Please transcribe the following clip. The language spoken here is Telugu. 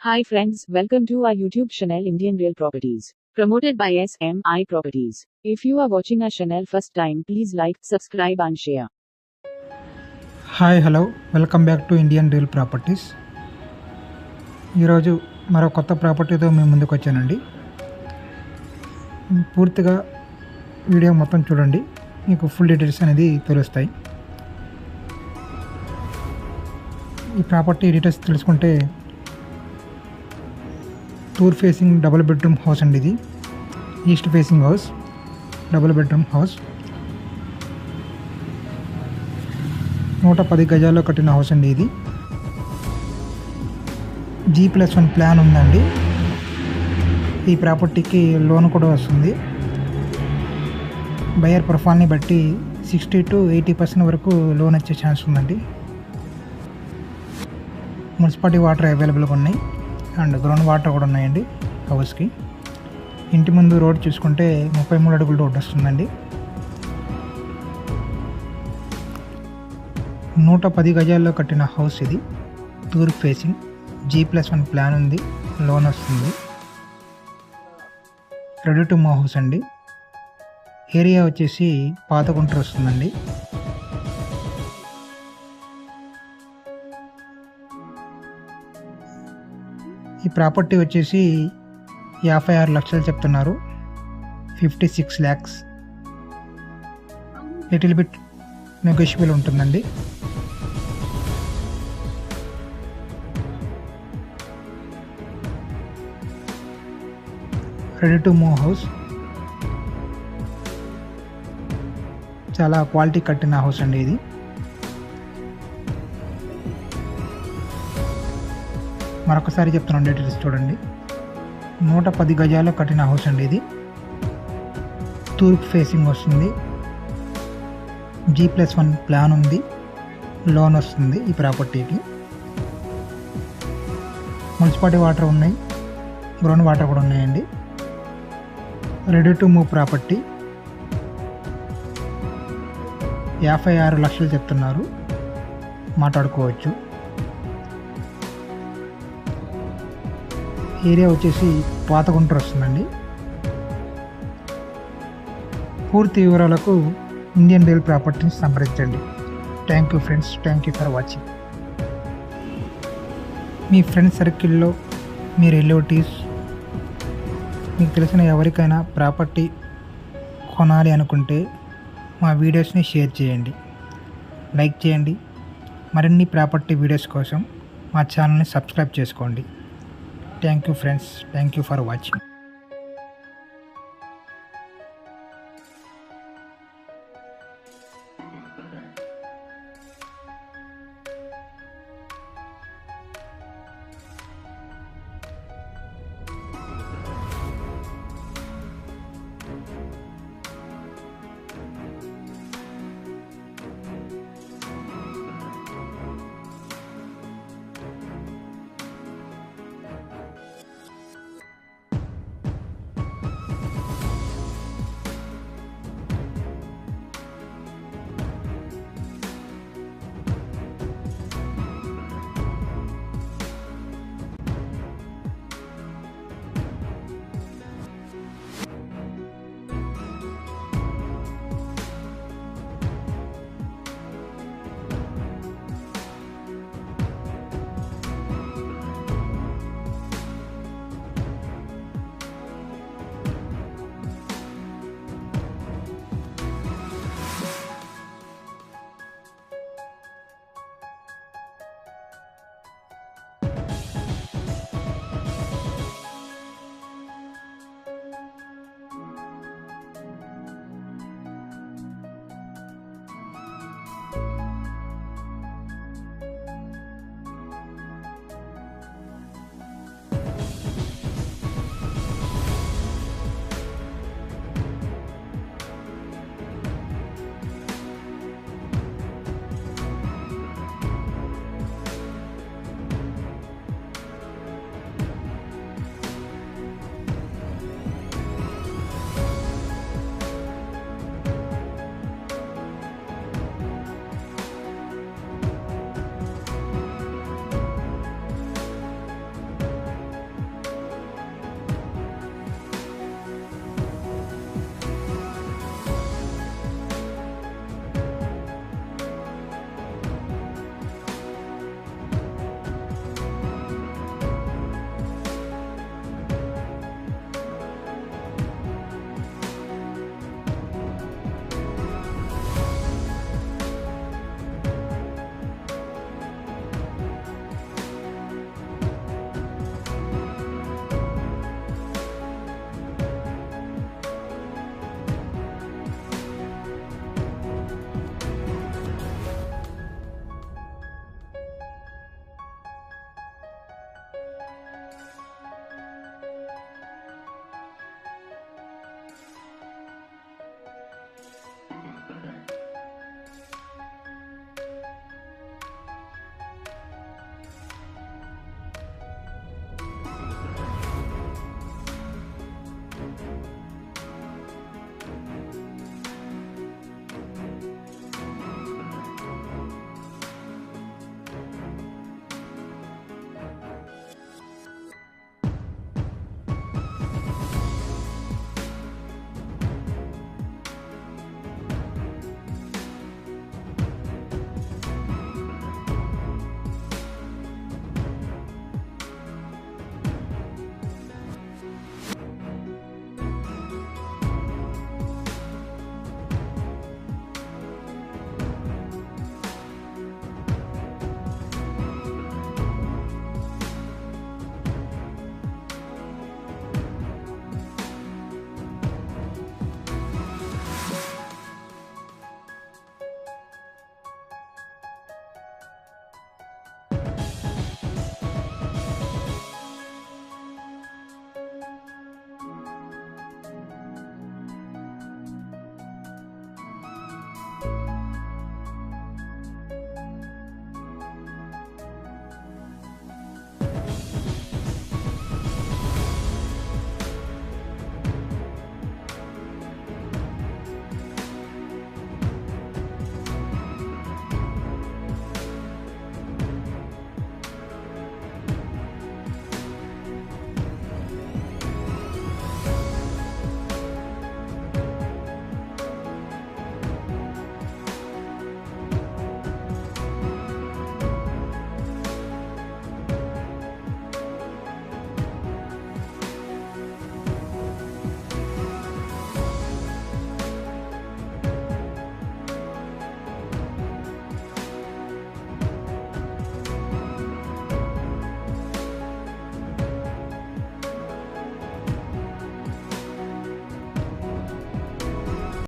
Hi friends, welcome to our YouTube channel Indian Real Properties, promoted by SMI Properties. If you are watching our channel first time, please like, subscribe and share. Hi hello welcome back to Indian real properties. ఈరోజు మరో కొత్త ప్రాపర్టీతో మేము ముందుకు వచ్చానండి. పూర్తిగా వీడియో మొత్తం చూడండి, మీకు ఫుల్ డీటెయిల్స్ అనేది తెలుస్తాయి. ఈ ప్రాపర్టీ డీటెయిల్స్ తెలుసుకుంటే, tour facing double bedroom house అండి. ఇది east facing house, double bedroom house. 110 గజాల్లో కట్టిన హౌస్ అండి. ఇది G+1 ప్లాన్ ఉందండి. ఈ ప్రాపర్టీకి లోన్ కూడా వస్తుంది. బయర్ ప్రొఫైల్ని బట్టి 60 to 80% వరకు లోన్ వచ్చే ఛాన్స్ ఉందండి. మున్సిపాలిటీ వాటర్ అవైలబుల్గా ఉన్నాయి అండ్ గ్రౌండ్ వాటర్ కూడా ఉన్నాయండి హౌస్కి. ఇంటి ముందు రోడ్ చూసుకుంటే 33 అడుగుల రోడ్ వస్తుందండి. 110 గజాల్లో కట్టిన హౌస్ ఇది. టూర్ ఫేసింగ్, G+1 ప్లాన్ ఉంది, లోన్ వస్తుంది. రెడీ టు మూవ్ హౌస్ అండి. ఏరియా వచ్చేసి పాతగుంటూరు వస్తుందండి. ఈ ప్రాపర్టీ వచ్చేసి 56 లక్షలు చెప్తున్నారు. 56 lakhs. లిటిల్ బిట్ నెగోషియబుల్ ఉంటుందండి. Ready to move house. చాలా క్వాలిటీ కట్టిన హౌస్ అండి ఇది. మరొకసారి చెప్తున్నాను, డీటెయిల్స్ చూడండి. 110 గజాల్లో కట్టిన హౌస్ అండి ఇది. తూర్పు ఫేసింగ్ వస్తుంది. G+1 ప్లాన్ ఉంది, లోన్ వస్తుంది ఈ ప్రాపర్టీకి. మున్సిపాలిటీ వాటర్ ఉన్నాయి, గ్రౌండ్ వాటర్ కూడా ఉన్నాయండి. Ready to move property. 56 లక్షలు చెప్తున్నారు, మాట్లాడుకోవచ్చు. ఏరియా వచ్చేసి పాతగుంటూరు వస్తుందండి. పూర్తి వివరాలకు ఇండియన్ రియల్ ప్రాపర్టీని సంప్రదించండి. Thank you friends, thank you for watching. Me friends సర్కిల్లో మీ రిలేటివ్స్, మీకు తెలిసిన ఎవరికైనా ప్రాపర్టీ కొనాలి అనుకుంటే మా వీడియోస్ని షేర్ చేయండి, లైక్ చేయండి. మరిన్ని ప్రాపర్టీ వీడియోస్ కోసం మా ఛానల్ని సబ్స్క్రైబ్ చేసుకోండి. Thank you friends, thank you for watching.